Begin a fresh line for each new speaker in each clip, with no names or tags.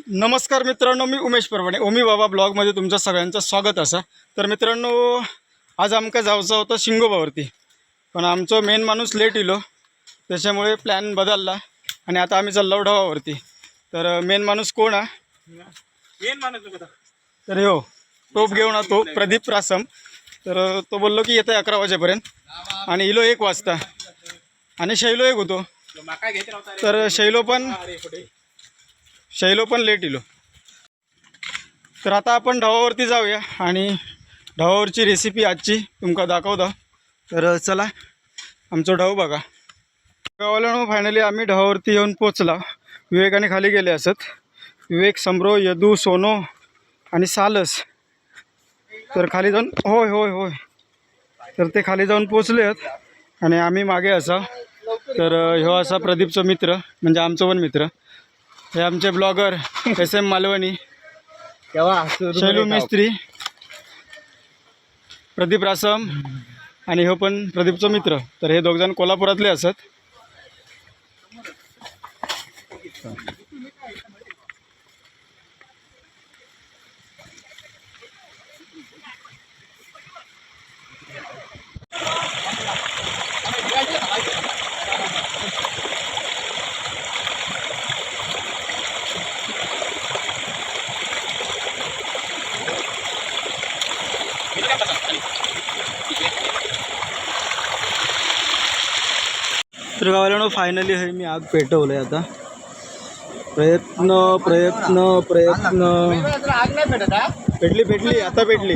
नमस्कार मित्रांनो, मी उमेश परवाणे ओमी बाबा ब्लॉगमध्ये तुमच्या सगळ्यांचं स्वागत असा. तर मित्रांनो, आज आमका जायचं होतं शिंगोबावरती, पण आमचं मेन माणूस लेट इलो, त्याच्यामुळे प्लॅन बदलला आणि आता आम्ही चाललो ढवावरती. तर मेन माणूस कोण हा?
मेन माणूस
तर हो, टोप घेऊन तो प्रदीप रासम. तर तो बोललो की येतं 11 वाजेपर्यंत आणि इलो 1 वाजता आणि शैलो एक होतो. तर शैलो पण लेट इलो. तर आता आपण ढवावरती जाऊया आणि ढवावरची रेसिपी आजची तुमका दाखवतो. तर चला आमचं ढव बघा. गावाला फायनली आम्ही ढवावरती येऊन पोचला. विवेकाने खाली गेले असत, विवेक, समरो, यदू, सोनो आणि सालस. तर खाली जाऊन होय होय होय तर ते खाली जाऊन पोचले आहेत आणि आम्ही मागे असा. तर ह्यो असा प्रदीपचा मित्र, म्हणजे आमचं पण मित्र. हे आमचे ब्लॉगर SM मालवणी, शैलू मिस्त्री, प्रदीप रासम आणि हो पण प्रदीपचा मित्र. तर हे दोघजण कोल्हापुरातले असत. तर गावाला फायनली हे मी आग पेटवलं आहे. आता प्रयत्न पेटली आता पेटली.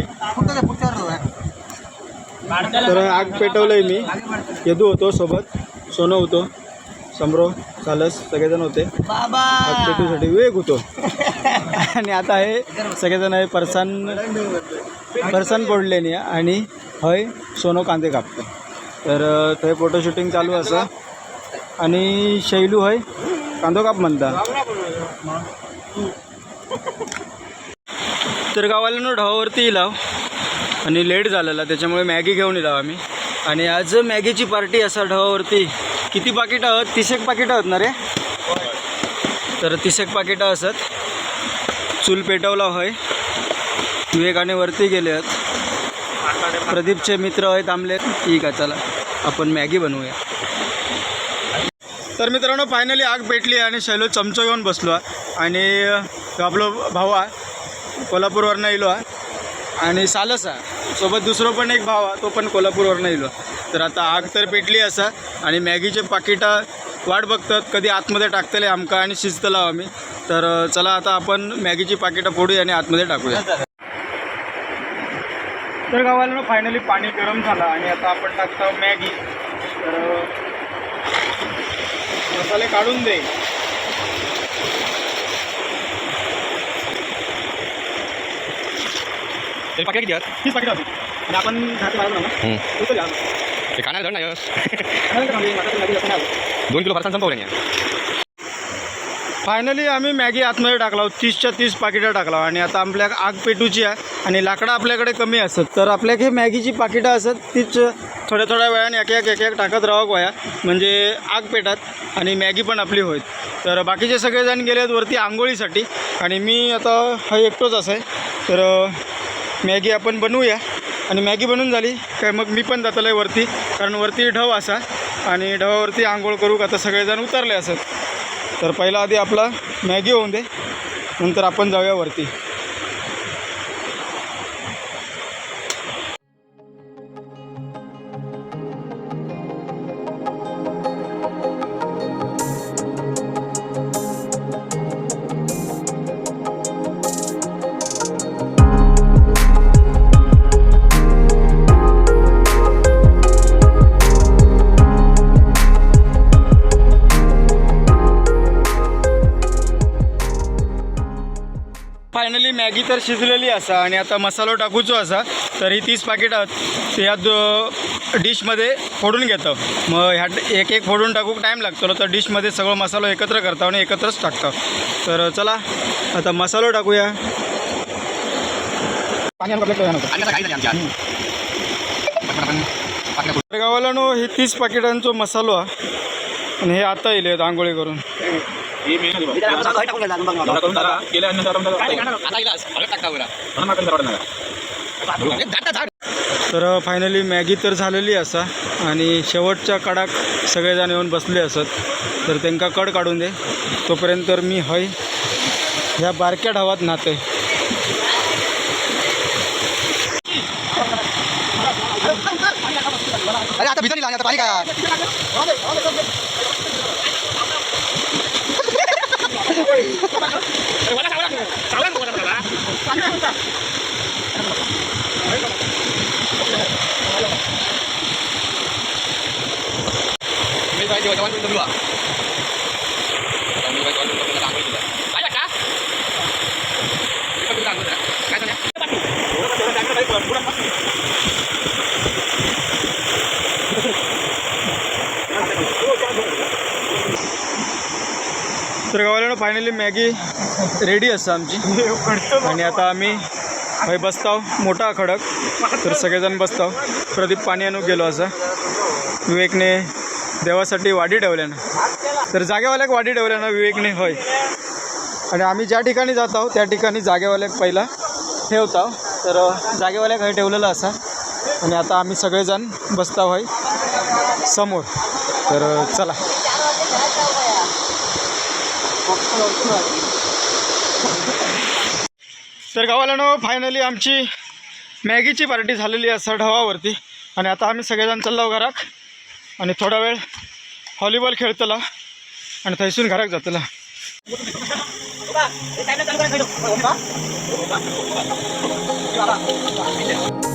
तर आग पेटवलं आहे मी. यदू होतो सोबत, सोनो होतो, समरो, सालस सगळेजण होते आग पेटूसाठी. विवेक होतो आणि आता हे सगळेजण आहे परसन पडले नाही आणि हय सोनो कांदे कापतो. तर ते फोटोशूटिंग चालू असं आणि शैलू हय कांदो काप म्हणता. तर गावाला ढवावरती इलाव आणि लेट झालेला, त्याच्यामुळे मॅगी घेऊन इलाव आम्ही. आणि आज मॅगीची पार्टी असा ढवावरती. किती पाकिटं आहोत? 30 पाकिटं आहोत ना रे. तर 30 पाकिटं असत. चूल पेटवला होय, विवेकाने वरती गेले आहेत. प्रदीपचे मित्र आहेत थांबले. ठीक आहे, चला आपण मॅगी बनवूया. तर मित्रांनो, फायनली आग पेटली आणि शैलो चमचो घेऊन बसलो आणि आपलं भाऊ आहे कोल्हापूरवरनं इलो आहे आणि सालस आहे सोबत. दुसरं पण एक भाव आहे, तो पण कोल्हापूरवरनं इलो. तर आता आग तर पेटली असा आणि मॅगीचे पाकिटं वाट बघतात कधी आतमध्ये टाकतले आमका आणि शिजतला आम्ही. तर चला आता आपण मॅगीची पाकिटं फोडूया आणि आतमध्ये टाकूया. तर गावाला फायनली पाणी गरम झालं आणि आता आपण टाकतो मॅगी. तर मसाले काढून दे.
ते पाकिट किती आहेत?
30 पाकिटं होती आणि आपण
ते खाण्याला धड नाही 2 किलो फरसाण संपवले.
फायनली आम्ही मॅगी आतमध्ये टाकला, 30च्या 30 पाकिटं टाकला. आणि आता आपल्या आग पेटूची आहे आणि लाकडं आपल्याकडे कमी असत. तर आपल्याकडे मॅगीची पाकिटं असत, तीच थोड्या वेळाने एक एक टाकत राहावं गोया, म्हणजे आग पेटात आणि मॅगी पण आपली होईल. तर बाकीचे सगळेजण गेले आहेत वरती आंघोळीसाठी आणि मी आता हा एकटोच असं आहे. तर मॅगी आपण बनवूया आणि मॅगी बनवून झाली काय मग मी पण जातलं आहे वरती, कारण वरती ढव असा आणि ढवावरती आंघोळ करू. आता सगळेजण उतरले असत. तर पहिला आधी आपला मॅगी होऊन दे, नंतर आपण जाऊया वरती. फायनली मॅगी तर शिजलेली असा आणि आता मसालो टाकूचो असा. तर ही 30 पाकिट आहेत ते ह्या डिशमध्ये फोडून घेतो. मग ह्या एक फोडून टाकूक टाईम लागतो, तर डिशमध्ये सगळं मसालो एकत्र करतो आणि एकत्रच टाकतो. तर चला आता मसालो टाकूया. गावाला हे 30 पाकिटांचा मसालो आहे आणि हे आता येईल आंघोळी करून.
ही मेन आहे बघ. एवढा करून झाला, केल्यानंतर आपण
तर फायनली मॅगी तर झालेली असा आणि शेवटच्या कडाक सगळेजण येऊन बसले असत तर त्यांका कड काढून दे तोपर्यंत तर मी हय ह्या बारक्या ढावात नाते
अरे आता भीतर आता पाणी का
तर गावाला फायनली मॅगी रेडी असं आमची आणि आता आम्ही भाई बसताव मोठा खडक तर सगळेजण बसताव प्रदीप पाणी आणून गेलो असं विवेकने देवासाठी वाडी ठेवल्यानं तर जागेवाल्याक वाडी ठेवल्यानं विवेकने होय आणि आम्ही ज्या ठिकाणी जात आहोत त्या ठिकाणी जागेवाल्याक पहिला ठेवतो तर जागेवाल्याक हे ठेवलेलं असा आणि आता आम्ही सगळेजण बसताव होय समोर तर चला तर गावाला फायनली आमची मॅगीची पार्टी झालेली असा ढवावरती आणि आता आम्ही सगळेजण चाललो घराक आणि थोडा वेळ व्हॉलीबॉल खेळतला आणि थंयसून घराक जातला
टाइम